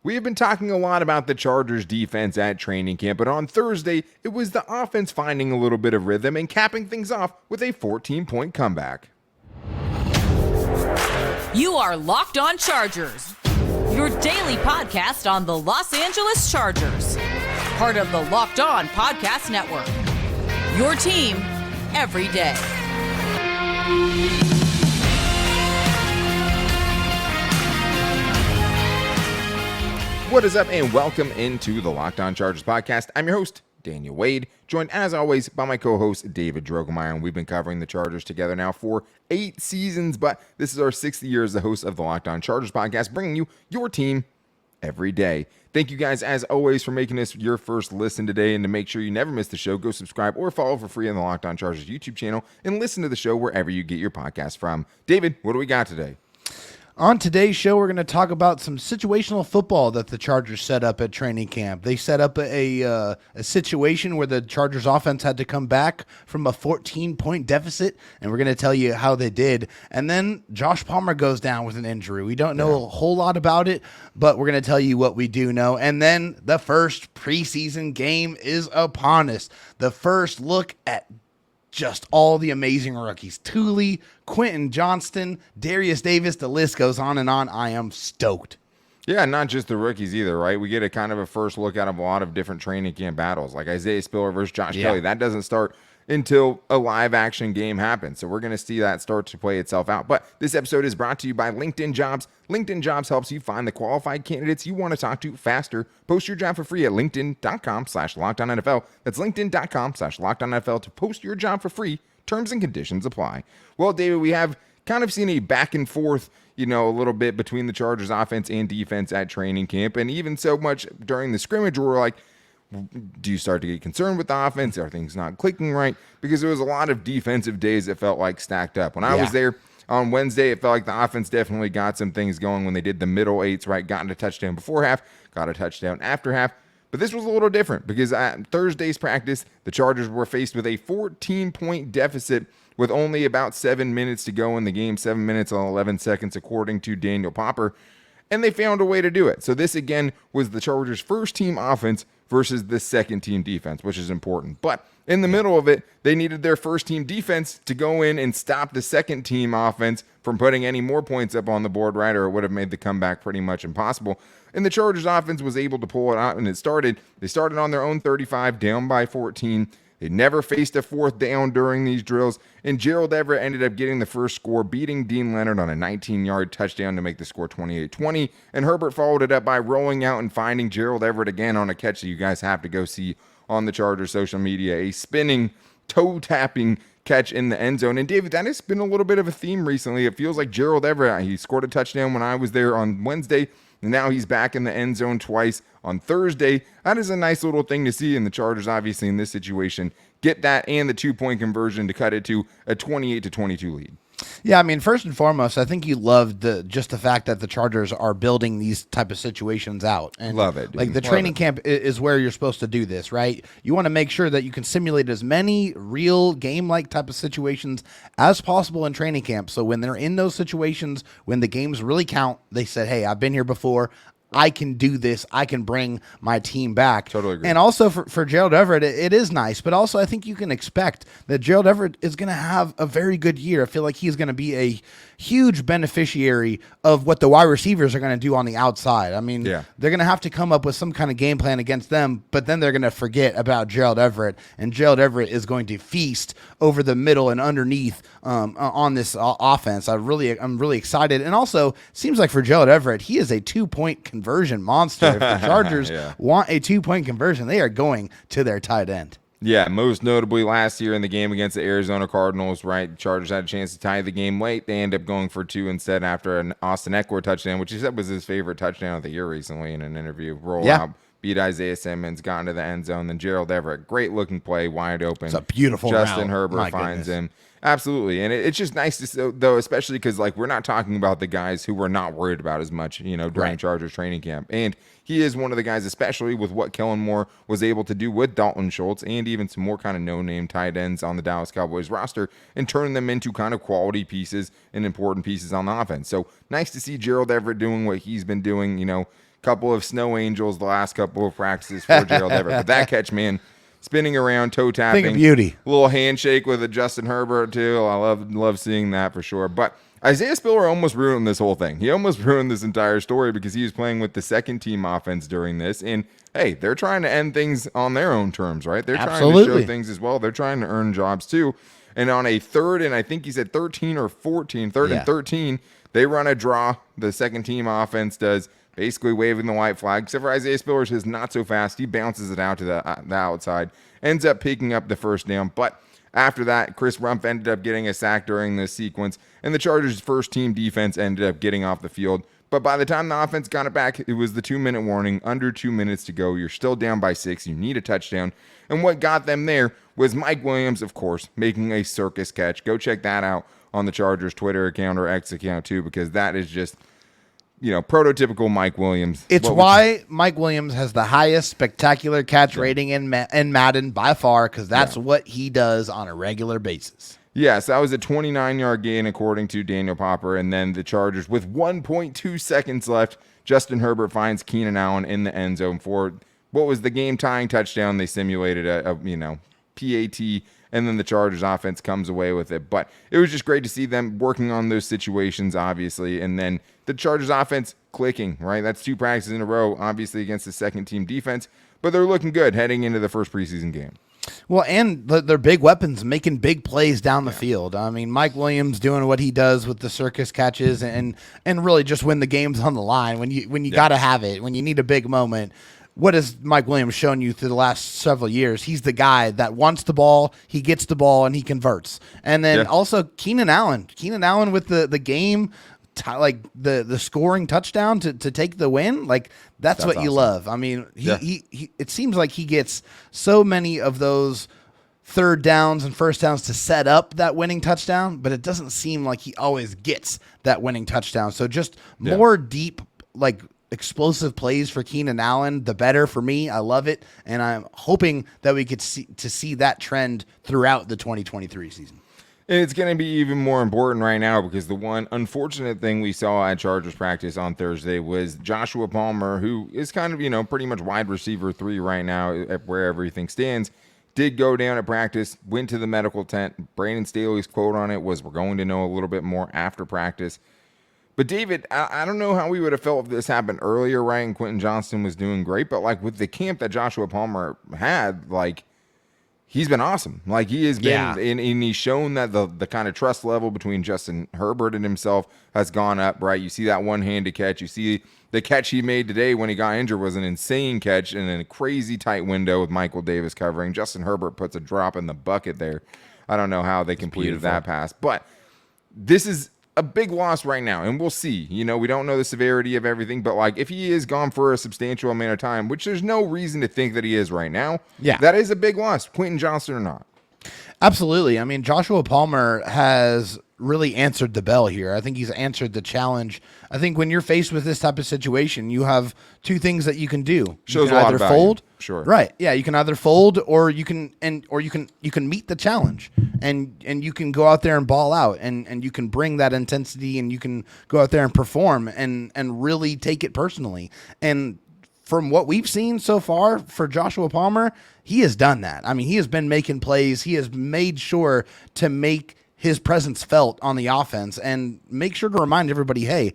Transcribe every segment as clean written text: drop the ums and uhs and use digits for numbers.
We have been talking a lot about the Chargers defense at training camp, but on Thursday, it was the offense finding a little bit of rhythm and capping things off with a 14-point comeback. You are Locked On Chargers, your daily podcast on the Los Angeles Chargers, part of the Locked On Podcast Network, your team every day. What is up, and welcome into the Locked On Chargers podcast. I'm your host, Daniel Wade, joined as always by my co-host, David Drogemeyer, and we've been covering the Chargers together now for 8 seasons, but this is our 6th year as the host of the Locked On Chargers podcast, bringing you your team every day. Thank you guys, as always, for making this your first listen today, and to make sure you never miss the show, go subscribe or follow for free on the Locked On Chargers YouTube channel, and listen to the show wherever you get your podcast from. David, what do we got today? On today's show, we're going to talk about some situational football that the Chargers set up at training camp. They set up a situation where the Chargers offense had to come back from a 14-point deficit, and we're going to tell you how they did. And then Josh Palmer goes down with an injury. We don't know a whole lot about it, but we're going to tell you what we do know. And then the first preseason game is upon us. The first look at just all the amazing rookies. Tuli, Quentin, Johnston, Darius Davis, the list goes on and on. I am stoked. Yeah, not just the rookies either, right? We get a kind of a first look at a lot of different training camp battles, like Isaiah Spiller versus Josh Kelly. That doesn't start until a live action game happens. So we're going to see that start to play itself out. But this episode is brought to you by LinkedIn Jobs. LinkedIn Jobs helps you find the qualified candidates you want to talk to faster. Post your job for free at linkedin.com/LockedOnNFL. That's linkedin.com/LockedOnNFL to post your job for free. Terms and conditions apply. Well, David, we have kind of seen a back and forth, a little bit between the Chargers offense and defense at training camp. And even so much during the scrimmage, we're like, do you start to get concerned with the offense? Are things not clicking right? Because there was a lot of defensive days that felt like stacked up. When I was there on Wednesday, it felt like the offense definitely got some things going when they did the middle eights, right? Got a touchdown before half, got a touchdown after half. But this was a little different because at Thursday's practice, the Chargers were faced with a 14-point deficit with only about 7 minutes to go in the game, 7 minutes and 11 seconds, according to Daniel Popper. And they found a way to do it. So this, again, was the Chargers' first-team offense versus the second-team defense, which is important. But in the middle of it, they needed their first-team defense to go in and stop the second-team offense from putting any more points up on the board, right, or it would have made the comeback pretty much impossible. And the Chargers' offense was able to pull it out, and they started on their own 35, down by 14. They never faced a fourth down during these drills, and Gerald Everett ended up getting the first score, beating Dean Leonard on a 19-yard touchdown to make the score 28-20, and Herbert followed it up by rolling out and finding Gerald Everett again on a catch that you guys have to go see on the Chargers social media, a spinning, toe-tapping catch in the end zone. And David, that has been a little bit of a theme recently. It feels like Gerald Everett, he scored a touchdown when I was there on Wednesday, and now he's back in the end zone twice on Thursday. That is a nice little thing to see, and the Chargers, obviously, in this situation, get that and the 2-point conversion to cut it to a 28-22 lead. Yeah, I mean, first and foremost, I think you love just the fact that the Chargers are building these type of situations out. And love it, dude. Like the training camp is where you're supposed to do this, right? You want to make sure that you can simulate as many real game-like type of situations as possible in training camp. So when they're in those situations, when the games really count, they said, hey, I've been here before. I can do this. I can bring my team back. Totally agree. And also for Gerald Everett, it is nice. But also I think you can expect that Gerald Everett is going to have a very good year. I feel like he's going to be a huge beneficiary of what the wide receivers are going to do on the outside. I mean, they're going to have to come up with some kind of game plan against them, but then they're going to forget about Gerald Everett. And Gerald Everett is going to feast over the middle and underneath on this offense. I'm really excited. And also, seems like for Gerald Everett, he is a 2-point conversion monster. If the Chargers want a 2-point conversion, they are going to their tight end. Yeah, most notably last year in the game against the Arizona Cardinals, right? The Chargers had a chance to tie the game late. They end up going for 2 instead after an Austin Eckler touchdown, which he said was his favorite touchdown of the year recently in an interview. Roll out, beat Isaiah Simmons, got into the end zone. Then Gerald Everett, great looking play, wide open. It's a beautiful Justin route. Herbert finds him. Absolutely. And it's just nice to see, though, especially because, like, we're not talking about the guys who we're not worried about as much, you know, during Chargers training camp. And he is one of the guys, especially with what Kellen Moore was able to do with Dalton Schultz and even some more kind of no-name tight ends on the Dallas Cowboys roster and turn them into kind of quality pieces and important pieces on the offense. So nice to see Gerald Everett doing what he's been doing, you know, couple of snow angels the last couple of practices for Gerald Everett. But that catch, man, spinning around, toe tapping. Thing of beauty. Little handshake with a Justin Herbert, too. I love seeing that for sure. But Isaiah Spiller almost ruined this whole thing. He almost ruined this entire story because he was playing with the second team offense during this. And, hey, they're trying to end things on their own terms, right? They're trying to show things as well. They're trying to earn jobs, too. And on a third and I think he said 13 or 14, third and 13, they run a draw. The second team offense does, basically waving the white flag. Except for Isaiah Spiller is not so fast. He bounces it out to the outside, ends up picking up the first down. But after that, Chris Rumpf ended up getting a sack during this sequence, and the Chargers' first-team defense ended up getting off the field. But by the time the offense got it back, it was the 2-minute warning, under 2 minutes to go. You're still down by 6. You need a touchdown. And what got them there was Mike Williams, of course, making a circus catch. Go check that out on the Chargers Twitter account or X account, too, because that is just, prototypical Mike Williams. It's why Mike Williams has the highest spectacular catch rating in Madden by far, because that's what he does on a regular basis. Yes, that was a 29-yard gain according to Daniel Popper, and then the Chargers, with 1.2 seconds left, Justin Herbert finds Keenan Allen in the end zone for what was the game-tying touchdown. They simulated a PAT, and then the Chargers offense comes away with it. But it was just great to see them working on those situations, obviously, and then the Chargers offense clicking, right? That's 2 practices in a row, obviously, against the second-team defense, but they're looking good heading into the first preseason game. Well, and they're big weapons, making big plays down the field. I mean, Mike Williams doing what he does with the circus catches and really just when the game's on the line, when you got to have it, when you need a big moment. What has Mike Williams shown you through the last several years? He's the guy that wants the ball, he gets the ball, and he converts. And then also Keenan Allen with the game, like the scoring touchdown to take the win. Like that's what you love. I mean, he it seems like he gets so many of those third downs and first downs to set up that winning touchdown, but it doesn't seem like he always gets that winning touchdown. So just more deep, like, explosive plays for Keenan Allen, the better for me. I love it, and I'm hoping that we could see that trend throughout the 2023 season. And it's going to be even more important right now because the one unfortunate thing we saw at Chargers practice on Thursday was Joshua Palmer, who is kind of, pretty much wide receiver 3 right now at where everything stands, did go down at practice, went to the medical tent. Brandon Staley's quote on it was, "We're going to know a little bit more after practice." But, David, I don't know how we would have felt if this happened earlier, right? And Quentin Johnston was doing great. But, like, with the camp that Joshua Palmer had, like, he's been awesome. Like, he has been, and he's shown that the kind of trust level between Justin Herbert and himself has gone up, right? You see that one-handed catch. You see the catch he made today when he got injured was an insane catch in a crazy tight window with Michael Davis covering. Justin Herbert puts a drop in the bucket there. I don't know how they completed that pass. But this is a big loss right now, and we'll see. We don't know the severity of everything, but like if he is gone for a substantial amount of time, which there's no reason to think that he is right now, that is a big loss, Quentin Johnston or not. Absolutely. I mean, Joshua Palmer has really answered the bell here. I think he's answered the challenge. I think when you're faced with this type of situation, you have 2 things that you can do. Shows you can a lot either of value. fold, sure, right? Yeah, you can either fold or you can meet the challenge, and you can go out there and ball out, and you can bring that intensity, and you can go out there and perform, and really take it personally. And from what we've seen so far for Joshua Palmer, he has done that. I mean, he has been making plays. He has made sure to make his presence felt on the offense and make sure to remind everybody, hey,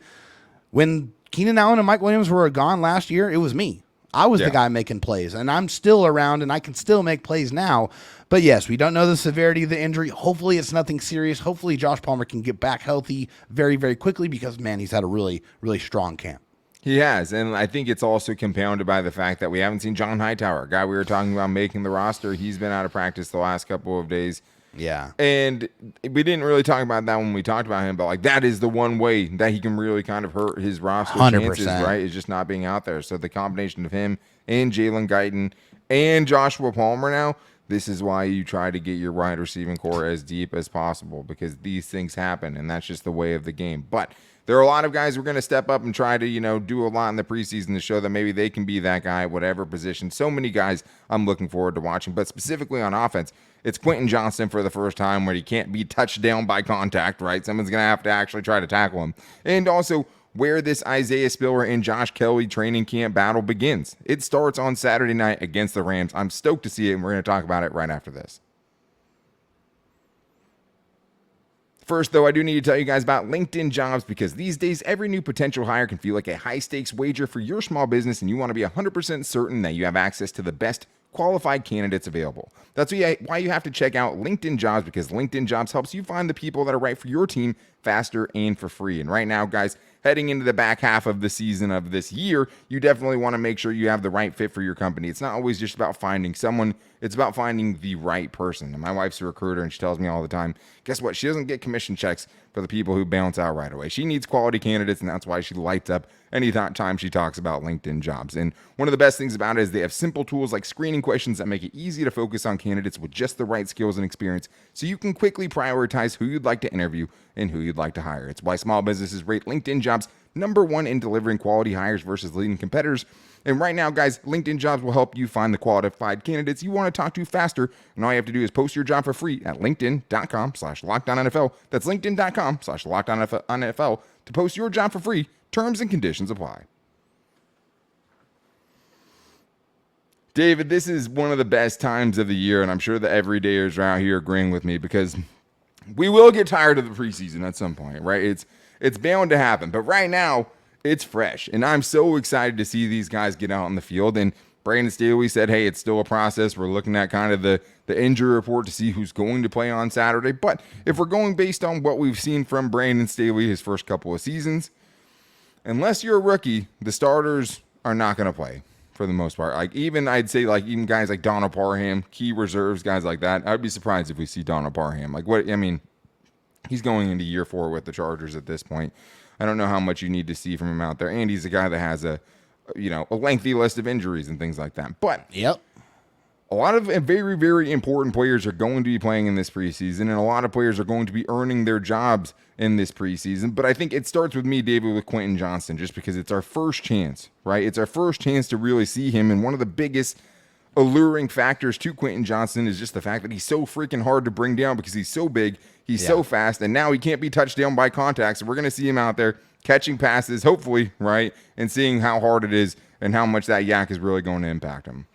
when Keenan Allen and Mike Williams were gone last year, it was me. I was the guy making plays, and I'm still around, and I can still make plays now. But yes, we don't know the severity of the injury. Hopefully it's nothing serious. Hopefully Josh Palmer can get back healthy very, very quickly because, man, he's had a really, really strong camp. He has, and I think it's also compounded by the fact that we haven't seen John Hightower, a guy we were talking about making the roster. He's been out of practice the last couple of days. Yeah. And we didn't really talk about that when we talked about him, but like that is the one way that he can really kind of hurt his roster 100%. chances, right? Is just not being out there. So the combination of him and Jalen Guyton and Joshua Palmer now, this is why you try to get your wide receiving core as deep as possible because these things happen, and that's just the way of the game. But there are a lot of guys who are going to step up and try to, do a lot in the preseason to show that maybe they can be that guy at whatever position. So many guys I'm looking forward to watching, but specifically on offense, it's Quentin Johnston for the first time where he can't be touched down by contact, right? Someone's going to have to actually try to tackle him. And also, where this Isaiah Spiller and Josh Kelly training camp battle begins. It starts on Saturday night against the Rams. I'm stoked to see it, and we're going to talk about it right after this. First, though, I do need to tell you guys about LinkedIn Jobs, because these days, every new potential hire can feel like a high-stakes wager for your small business, and you want to be 100% certain that you have access to the best qualified candidates available. That's why you have to check out LinkedIn Jobs, because LinkedIn Jobs helps you find the people that are right for your team faster and for free. And right now, guys, heading into the back half of the season of this year, you definitely want to make sure you have the right fit for your company. It's not always just about finding someone, it's about finding the right person. And my wife's a recruiter, and she tells me all the time, guess what? She doesn't get commission checks for the people who bounce out right away. She needs quality candidates, and that's why she lights up any time she talks about LinkedIn Jobs. And one of the best things about it is they have simple tools like screening questions that make it easy to focus on candidates with just the right skills and experience, so you can quickly prioritize who you'd like to interview and who you'd like to hire. It's why small businesses rate LinkedIn Jobs #1 in delivering quality hires versus leading competitors. And right now, guys, LinkedIn Jobs will help you find the qualified candidates you want to talk to faster. And all you have to do is post your job for free at linkedin.com/LockedOnNFL. That's linkedin.com/LockedOnNFL to post your job for free. Terms and conditions apply. David, this is one of the best times of the year, and I'm sure the everydayers around here agreeing with me, because we will get tired of the preseason at some point, right? It's bound to happen. But right now, it's fresh, and I'm so excited to see these guys get out on the field. And Brandon Staley said, hey, it's still a process. We're looking at kind of the injury report to see who's going to play on Saturday. But if we're going based on what we've seen from Brandon Staley his first couple of seasons, unless you're a rookie, the starters are not going to play for the most part. I'd say even guys like Donald Parham, key reserves, guys like that. I'd be surprised if we see Donald Parham. He's going into year 4 with the Chargers at this point. I don't know how much you need to see from him out there. And he's a guy that has a lengthy list of injuries and things like that. But yep, a lot of very, very important players are going to be playing in this preseason, and a lot of players are going to be earning their jobs in this preseason. But I think it starts with me, David, with Quentin Johnston, just because it's our first chance, right? It's our first chance to really see him. And one of the biggest alluring factors to Quentin Johnston is just the fact that he's so freaking hard to bring down, because he's so big, he's so fast, and now he can't be touched down by contact. So we're going to see him out there catching passes, hopefully, right, and seeing how hard it is and how much that yak is really going to impact him.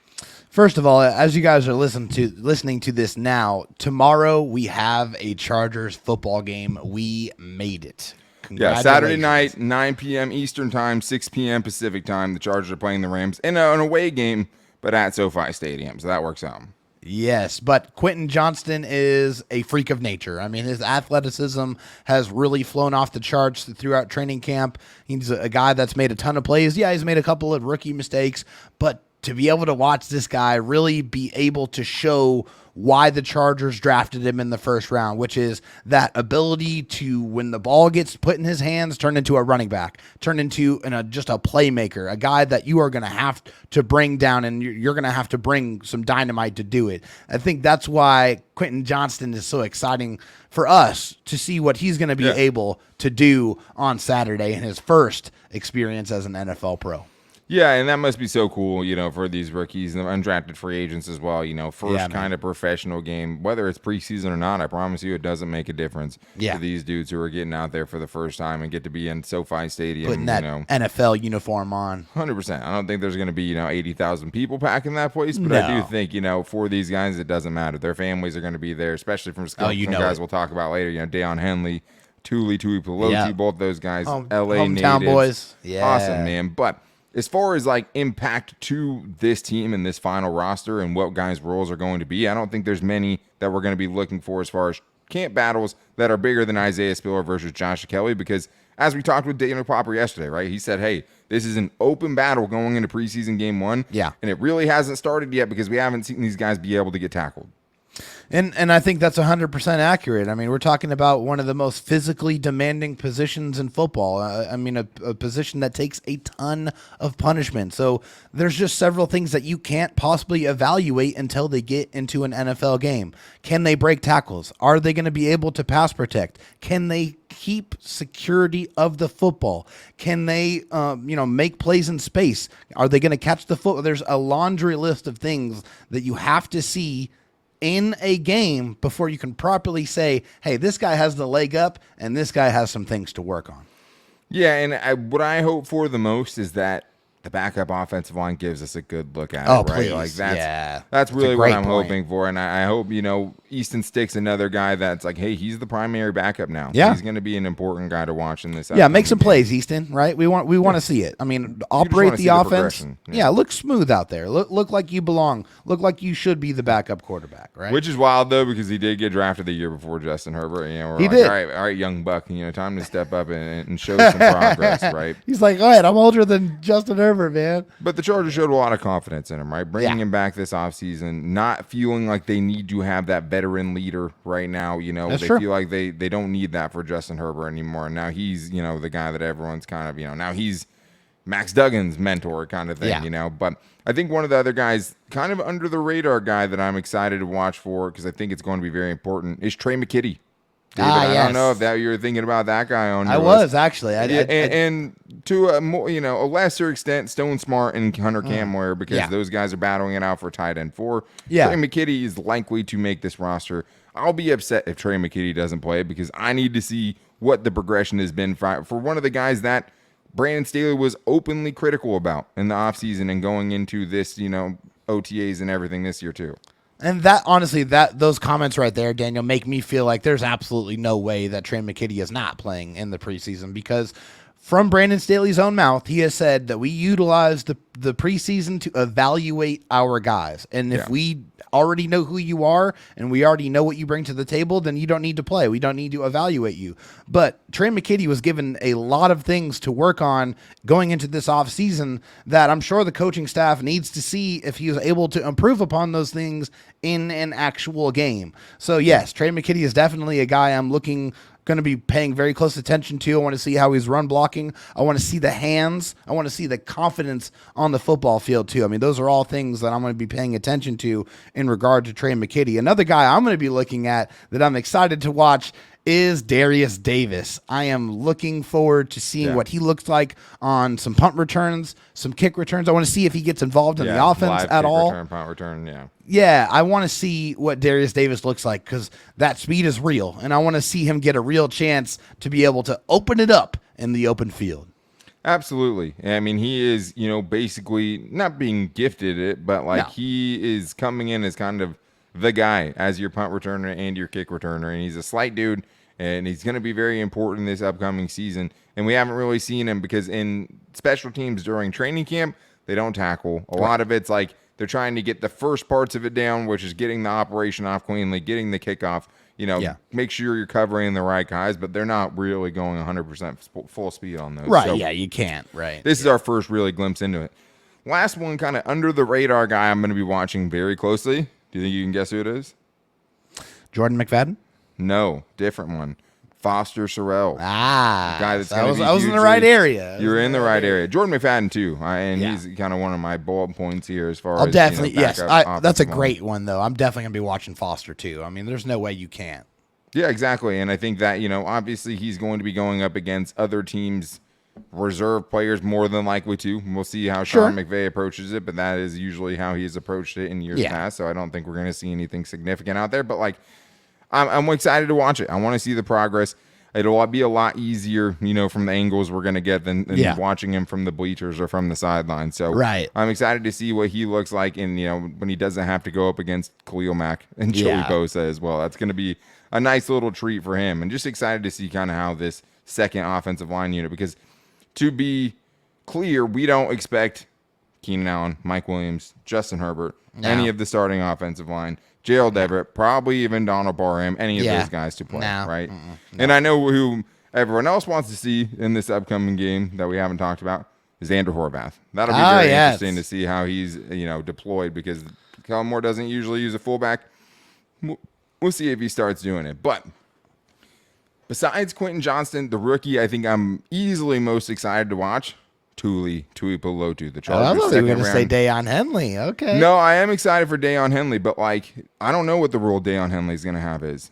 First of all, as you guys are listening to this now, tomorrow we have a Chargers football game. We made it. Yeah, Saturday night, 9 p.m. Eastern time, 6 p.m. Pacific time. The Chargers are playing the Rams in an away game, but at SoFi Stadium, so that works out. Yes, but Quentin Johnston is a freak of nature. I mean, his athleticism has really flown off the charts throughout training camp. He's a guy that's made a ton of plays. Yeah, he's made a couple of rookie mistakes, but to be able to watch this guy really be able to show why the Chargers drafted him in the first round, which is that ability to, when the ball gets put in his hands, turn into a running back, turn into just a playmaker, a guy that you are going to have to bring down, and you're going to have to bring some dynamite to do it. I think that's why Quentin Johnston is so exciting for us to see what he's going to be able to do on Saturday in his first experience as an NFL pro. Yeah, and that must be so cool, for these rookies and undrafted free agents as well. First kind of professional game, whether it's preseason or not, I promise you it doesn't make a difference to these dudes who are getting out there for the first time and get to be in SoFi Stadium. Putting that NFL uniform on. 100%. I don't think there's going to be, 80,000 people packing that place, but I do think, for these guys, it doesn't matter. Their families are going to be there, especially from some guys we'll talk about later. Deion Henley, Tuli, Tuipulotu, both those guys, LA natives. Hometown boys. Yeah. Awesome, man. But as far as impact to this team and this final roster and what guys' roles are going to be, I don't think there's many that we're going to be looking for as far as camp battles that are bigger than Isaiah Spiller versus Josh Kelly, because as we talked with Daniel Popper yesterday, right, he said, hey, this is an open battle going into preseason game 1. Yeah. And it really hasn't started yet because we haven't seen these guys be able to get tackled. And I think that's 100% accurate. I mean, we're talking about one of the most physically demanding positions in football. A position that takes a ton of punishment. So there's just several things that you can't possibly evaluate until they get into an NFL game. Can they break tackles? Are they going to be able to pass protect? Can they keep security of the football? Can they, make plays in space? Are they going to catch the football? There's a laundry list of things that you have to see in a game before you can properly say, hey, this guy has the leg up and this guy has some things to work on. Yeah, and what I hope for the most is that the backup offensive line gives us a good look at Oh, it, right? please. Like Yeah. that's That's a really what great I'm point. hoping for. And I hope, Easton Stick's another guy that's like, hey, he's the primary backup now. Yeah. He's going to be an important guy to watch in this. Yeah, make some upcoming game. plays, Easton, right? We want to see it. I mean, operate wanna the see the offense. progression. Yeah, look smooth out there. Look like you belong. Look like you should be the backup quarterback, right? Which is wild though, because he did get drafted the year before Justin Herbert. We're He like, did. all right, young buck. Time to step up and show some progress, right? He's like, all right, I'm older than Justin Herbert, man. But the Chargers showed a lot of confidence in him, right? Bringing Yeah. him back this offseason, not feeling like they need to have that veteran leader right now. That's They true. feel like they don't need that for Justin Herbert anymore. And now he's, the guy that everyone's kind of, now he's Max Duggan's mentor kind of thing, Yeah. But I think one of the other guys, kind of under the radar guy that I'm excited to watch for, because I think it's going to be very important, is Trey McKitty. David, I don't know if you were thinking about that guy on your I list. was actually. And to a more, a lesser extent, Stone Smart and Hunter Camware, because Yeah. those guys are battling it out for tight end 4. Yeah. Trey McKitty is likely to make this roster. I'll be upset if Trey McKitty doesn't play, because I need to see what the progression has been for one of the guys that Brandon Staley was openly critical about in the offseason and going into this, OTAs and everything this year too. And that, honestly, those comments right there, Daniel, make me feel like there's absolutely no way that Trey McKitty is not playing in the preseason, because from Brandon Staley's own mouth, he has said that we utilize the preseason to evaluate our guys. And if we already know who you are and we already know what you bring to the table, then you don't need to play. We don't need to evaluate you. But Trey McKitty was given a lot of things to work on going into this offseason that I'm sure the coaching staff needs to see if he was able to improve upon those things in an actual game. So, yes, Trey McKitty is definitely a guy I'm going to be paying very close attention to. I want to see how he's run blocking. I want to see the hands. I want to see the confidence on the football field too. I mean, those are all things that I'm going to be paying attention to in regard to Trey McKitty. Another guy I'm going to be looking at that I'm excited to watch is Darius Davis. I am looking forward to seeing what he looks like on some punt returns, some kick returns. I want to see if he gets involved in the offense live at kick all. Return, punt return, yeah. Yeah, I want to see what Darius Davis looks like, because that speed is real, and I want to see him get a real chance to be able to open it up in the open field. Absolutely. I mean, he is, basically not being gifted it, but he is coming in as kind of the guy as your punt returner and your kick returner. And he's a slight dude, and he's going to be very important this upcoming season. And we haven't really seen him because in special teams during training camp, they don't tackle. A lot of it's like they're trying to get the first parts of it down, which is getting the operation off cleanly, getting the kickoff, make sure you're covering the right guys, but they're not really going 100% full speed on those. Right, So you can't, right. this is our first really glimpse into it. Last one, kind of under the radar guy I'm going to be watching very closely. Do you think you can guess who it is? Jordan McFadden? No, different one. Foster Sorrell. Guy that's I was in the right area. You're in the right area. Jordan McFadden too, and he's kind of one of my bullet points here as far I'll as definitely, backup that's a offensive line. great one, though. I'm definitely going to be watching Foster, too. I mean, there's no way you can't. Yeah, exactly. And I think that, obviously he's going to be going up against other teams' reserve players more than likely to. We'll see how Sean McVay approaches it, but that is usually how he's approached it in years past. So I don't think we're going to see anything significant out there. But, I'm excited to watch it. I want to see the progress. It'll be a lot easier, from the angles we're going to get than watching him from the bleachers or from the sideline. So I'm excited to see what he looks like in, when he doesn't have to go up against Khalil Mack and Joey Bosa as well. That's going to be a nice little treat for him. And just excited to see kind of how this second offensive line unit, because to be clear, we don't expect Keenan Allen, Mike Williams, Justin Herbert, any of the starting offensive line, Gerald Everett, probably even Donald Barham, any of those guys to play, right? And I know who everyone else wants to see in this upcoming game that we haven't talked about is Andrew Horvath. That'll be very interesting to see how he's, deployed, because Kellen Moore doesn't usually use a fullback. We'll see if he starts doing it. But besides Quentin Johnston, the rookie I think I'm easily most excited to watch, Tuipulotu, the Chargers. I thought you were going to say round. Deion Henley. Okay. No, I am excited for Deion Henley, but I don't know what the role Deion Henley is going to have is.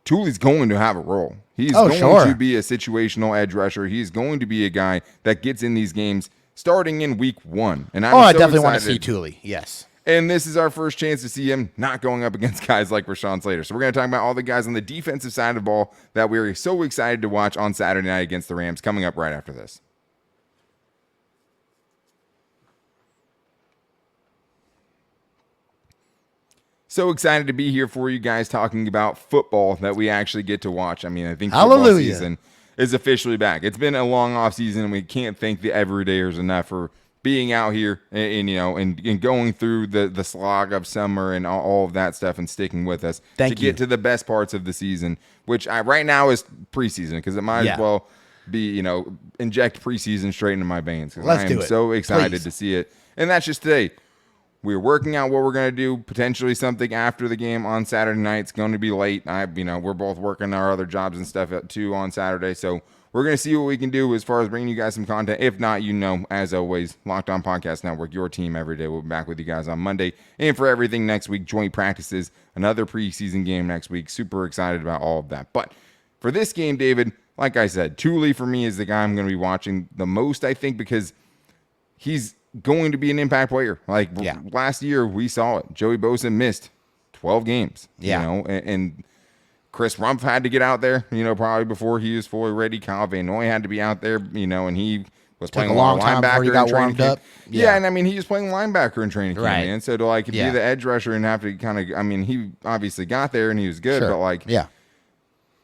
Tuli's going to have a role. He's going to be a situational edge rusher. He's going to be a guy that gets in these games starting in week 1. And I definitely want to see Tuli. Yes. And this is our first chance to see him not going up against guys like Rashawn Slater. So we're going to talk about all the guys on the defensive side of the ball that we're so excited to watch on Saturday night against the Rams, coming up right after this. So excited to be here for you guys talking about football that we actually get to watch. I mean, I think football season is officially back. It's been a long off season, and we can't thank the everydayers enough for being out here and going through the slog of summer and all of that stuff and sticking with us get to the best parts of the season, which right now is preseason, because it might as well be, inject preseason straight into my veins. Let's do it. I'm so excited Please. to see it. And that's just today. We're working out what we're going to do, potentially something after the game on Saturday night. It's going to be late. We're both working our other jobs and stuff too on Saturday. So we're going to see what we can do as far as bringing you guys some content. If not, as always, Locked On Podcast Network, your team every day. We'll be back with you guys on Monday. And for everything next week, joint practices, another preseason game next week. Super excited about all of that. But for this game, David, like I said, Tuli for me is the guy I'm going to be watching the most, I think, because he's going to be an impact player. Last year, we saw it. Joey Bosa missed 12 games. And Chris Rumpf had to get out there, probably before he was fully ready. Kyle Van Noy had to be out there, and he was playing a long linebacker in training camp. Yeah, and he was playing linebacker in training camp, man. So to be the edge rusher and have to he obviously got there and he was good, but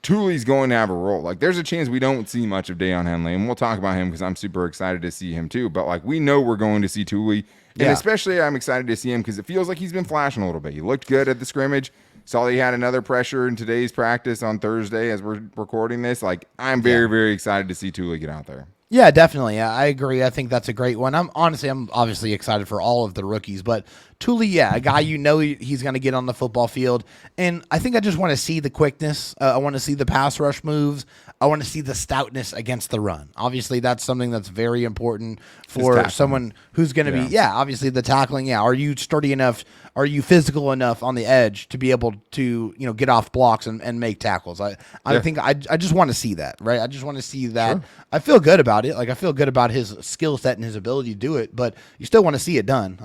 Tuli's going to have a role. There's a chance we don't see much of Deion Henley, and we'll talk about him because I'm super excited to see him too. But we know we're going to see Tuli, and especially I'm excited to see him because it feels like he's been flashing a little bit. He looked good at the scrimmage. Saw he had another pressure in today's practice on Thursday as we're recording this. I'm very, very excited to see Tuli get out there. Yeah, definitely. I agree. I think that's a great one. I'm obviously excited for all of the rookies, but Tuli, a guy he's going to get on the football field, and I think I just want to see the quickness. I want to see the pass rush moves. I want to see the stoutness against the run. Obviously, that's something that's very important for someone who's going to be, obviously the tackling. Yeah, are you sturdy enough? Are you physical enough on the edge to be able to, get off blocks and make tackles? I think I just want to see that, right? I just want to see that. Sure. I feel good about it. I feel good about his skill set and his ability to do it, but you still want to see it done.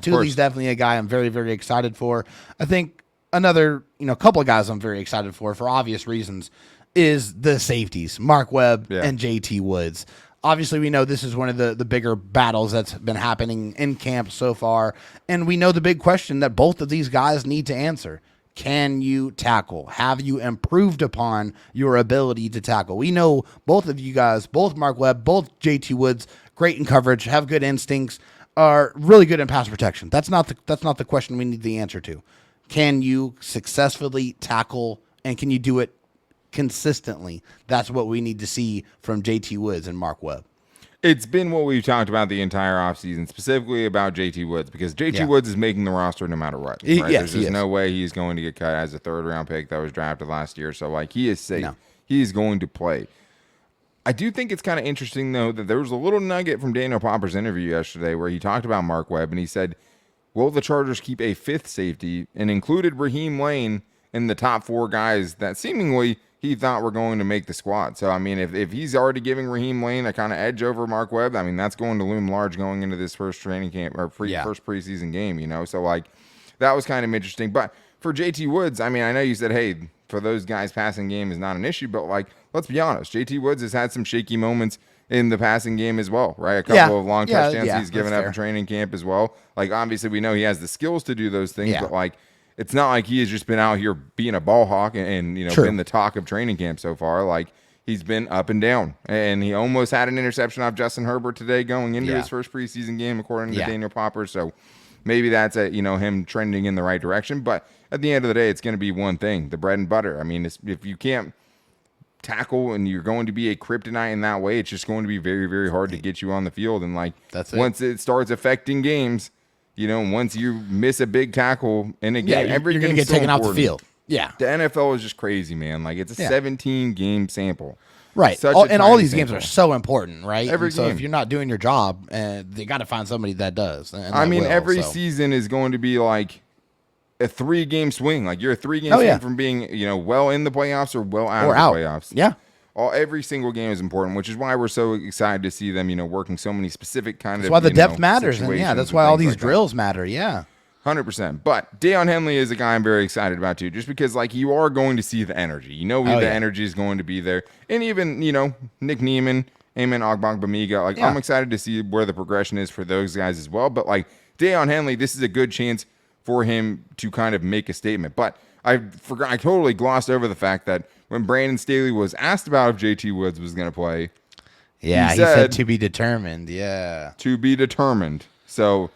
Tuli's definitely a guy I'm very, very excited for. I think another, couple of guys I'm very excited for obvious reasons is the safeties, Mark Webb and JT Woods. Obviously, we know this is one of the bigger battles that's been happening in camp so far, and we know the big question that both of these guys need to answer. Can you tackle? Have you improved upon your ability to tackle? We know both of you guys, both Mark Webb, both JT Woods, great in coverage, have good instincts, are really good in pass protection. That's not the question we need the answer to. Can you successfully tackle, and can you do it consistently? That's what we need to see from JT Woods and Mark Webb. It's been what we've talked about the entire offseason, specifically about JT Woods, because JT Woods is making the roster no matter what. Right? There's just no way he's going to get cut as a third-round pick that was drafted last year. So, he is safe. No. He is going to play. I do think it's kind of interesting, though, that there was a little nugget from Daniel Popper's interview yesterday where he talked about Mark Webb, and he said, will the Chargers keep a fifth safety, and included Raheem Lane in the top four guys that seemingly he thought were going to make the squad. So, if he's already giving Raheem Lane a kind of edge over Mark Webb, that's going to loom large going into this first training camp or first preseason game, So, that was kind of interesting. But for JT Woods, I know you said, hey, for those guys, passing game is not an issue, but let's be honest, JT Woods has had some shaky moments in the passing game as well, right? A couple of long touchdowns he's given up in training camp as well. Obviously we know he has the skills to do those things, but it's not like he has just been out here being a ball hawk and been the talk of training camp so far. He's been up and down, and he almost had an interception off Justin Herbert today going into his first preseason game, according to Daniel Popper. So maybe that's him trending in the right direction. But at the end of the day, it's going to be one thing, the bread and butter. If you can't tackle and you're going to be a kryptonite in that way, it's just going to be very, very hard to get you on the field. And once it starts affecting games, once you miss a big tackle in a game, you're going to get taken off the field. Yeah. The NFL is just crazy, man. It's a 17-game sample. Right. All these games are so important, right? So if you're not doing your job, they got to find somebody that does. Every season is going to be a 3-game swing. You're a 3-game swing from being, well in the playoffs or well out of the playoffs. Yeah. every single game is important, which is why we're so excited to see them, working so many specific kind of. That's why the depth matters, and that's why all these drills matter. Yeah. 100%. But Deion Henley is a guy I'm very excited about too, just because you are going to see the energy. The energy is going to be there. And even, Nick Neiman, Amen Ogbogbemiga, I'm excited to see where the progression is for those guys as well. But Deion Henley, this is a good chance for him to kind of make a statement. But I totally glossed over the fact that when Brandon Staley was asked about if JT Woods was going to play, he said to be determined. Yeah. To be determined. So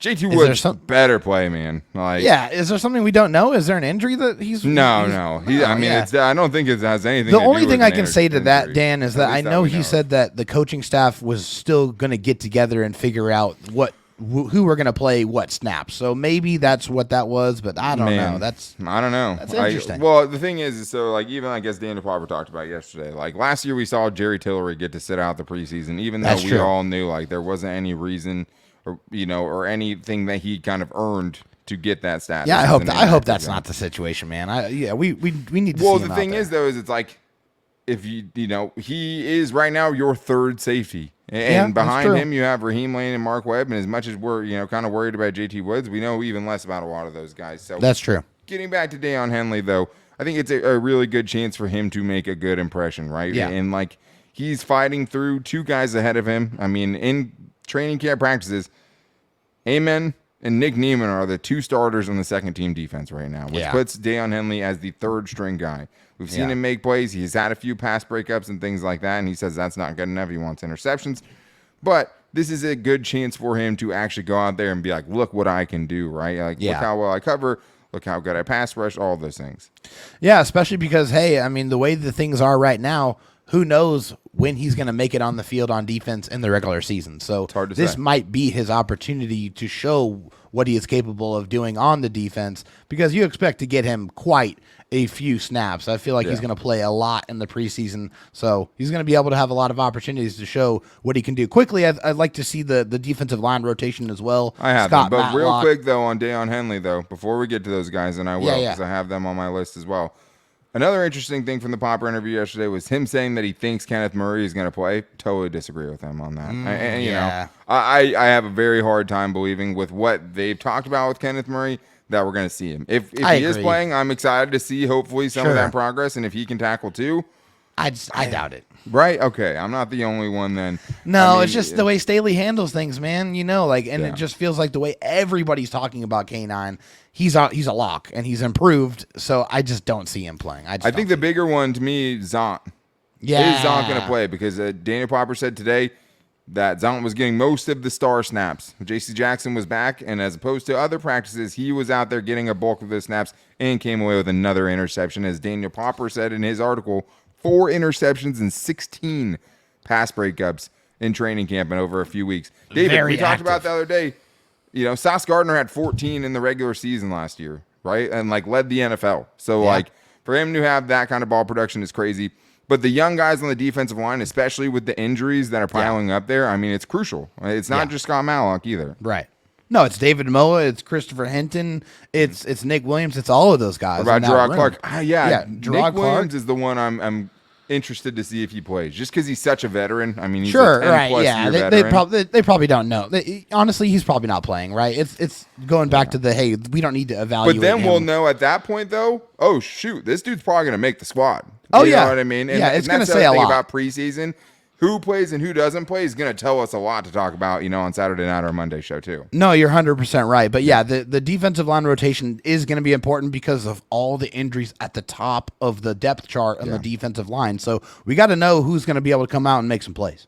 JT Woods better play, man. Is there something we don't know? Is there an injury that he's? No. I don't think it has anything. The only thing I can say to that, Dan, is that I know he said that the coaching staff was still going to get together and figure out who we're going to play what snaps. So maybe that's what that was, but I don't know. I don't know. That's interesting. Well, the thing is so even I guess Daniel Popper talked about yesterday. Last year we saw Jerry Tillery get to sit out the preseason, even though we all knew there wasn't any reason or anything that he kind of earned to get that status. Yeah, I hope that's not the situation, man. We need to see Well, him the thing is though, is it's if he is right now your third safety. And behind him, you have Raheem Lane and Mark Webb. And as much as we're, kind of worried about JT Woods, we know even less about a lot of those guys. So that's true. Getting back to Deion Henley, though, I think it's a really good chance for him to make a good impression, right? Yeah. And he's fighting through two guys ahead of him. I mean, in training camp practices, Amen and Nick Neiman are the two starters on the second team defense right now, which puts Deion Henley as the third string guy. We've seen him make plays. He's had a few pass breakups and things like that, and he says that's not good enough. He wants interceptions. But this is a good chance for him to actually go out there and be like, look what I can do, right? Look how well I cover. Look how good I pass rush, all those things. Yeah, especially because, hey, I mean, the way the things are right now, who knows when he's going to make it on the field on defense in the regular season. So this might be his opportunity to show what he is capable of doing on the defense, because you expect to get him quite a few snaps. I feel like he's going to play a lot in the preseason, so he's going to be able to have a lot of opportunities to show what he can do. Quickly, I'd like to see the defensive line rotation as well. I have them, but real quick, though, on Deion Henley, though, before we get to those guys, and I will, because I have them on my list as well. Another interesting thing from the Popper interview yesterday was him saying that he thinks Kenneth Murray is going to play. Totally disagree with him on that. I have a very hard time believing with what they've talked about with Kenneth Murray that we're going to see him. If he is playing, I'm excited to see hopefully some of that progress, and if he can tackle too. I doubt it. Right? Okay. I'm not the only one then. No, it's just the way Staley handles things, man. It just feels like the way everybody's talking about K9. He's a lock, and he's improved, so I just don't see him playing. I think the bigger one to me, Zont. Yeah. Is Zont going to play? Because Daniel Popper said today that Zont was getting most of the star snaps. J.C. Jackson was back, and as opposed to other practices, he was out there getting a bulk of the snaps and came away with another interception. As Daniel Popper said in his article, 4 interceptions and 16 pass breakups in training camp in over a few weeks. David, we talked about the other day, Sauce Gardner had 14 in the regular season last year, right? And led the NFL. So for him to have that kind of ball production is crazy. But the young guys on the defensive line, especially with the injuries that are piling up there, I mean, it's crucial. It's not just Scott Matlock either. Right. No, it's David Moa, it's Christopher Hinton, it's Nick Williams, it's all of those guys. What about Gerard Clark? Gerard Nick Williams is the one I'm interested to see if he plays, just because he's such a veteran. I mean, he's sure, a 10 plus year veteran. They probably don't know. Honestly, he's probably not playing, right? It's going back to hey, we don't need to evaluate. But then we'll know at that point, though. Oh shoot, this dude's probably going to make the squad. You know what I mean? And it's going to say a lot about preseason. Who plays and who doesn't play is going to tell us a lot to talk about, on Saturday night or Monday show too. No, you're 100% right. But the defensive line rotation is going to be important because of all the injuries at the top of the depth chart on the defensive line. So we got to know who's going to be able to come out and make some plays.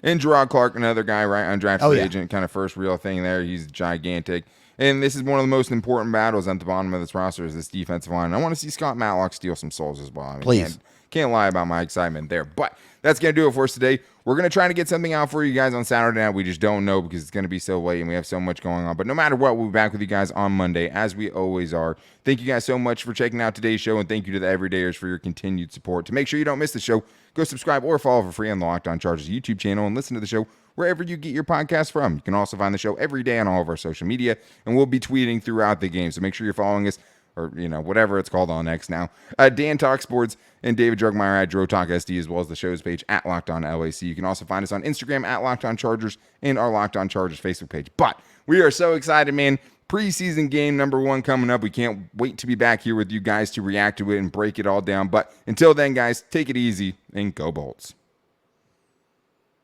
And Gerard Clark, another guy, right, undrafted agent, kind of first real thing there. He's gigantic. And this is one of the most important battles at the bottom of this roster is this defensive line. And I want to see Scott Matlock steal some souls as well. I mean, please. Can't lie about my excitement there. But that's going to do it for us today. We're going to try to get something out for you guys on Saturday night. We just don't know because it's going to be so late and we have so much going on. But no matter what, we'll be back with you guys on Monday, as we always are. Thank you guys so much for checking out today's show, and thank you to the Everydayers for your continued support. To make sure you don't miss the show, go subscribe or follow for free on the Locked On Chargers YouTube channel and listen to the show wherever you get your podcast from. You can also find the show every day on all of our social media, and we'll be tweeting throughout the game. So make sure you're following us, or whatever it's called on X now. Dan Talk Sports and David Drugmeyer at Dro Talk SD, as well as the show's page at Locked On LAC. You can also find us on Instagram at Locked On Chargers and our Locked On Chargers Facebook page. But we are so excited, man. Preseason game number 1 coming up. We can't wait to be back here with you guys to react to it and break it all down. But until then, guys, take it easy and go Bolts.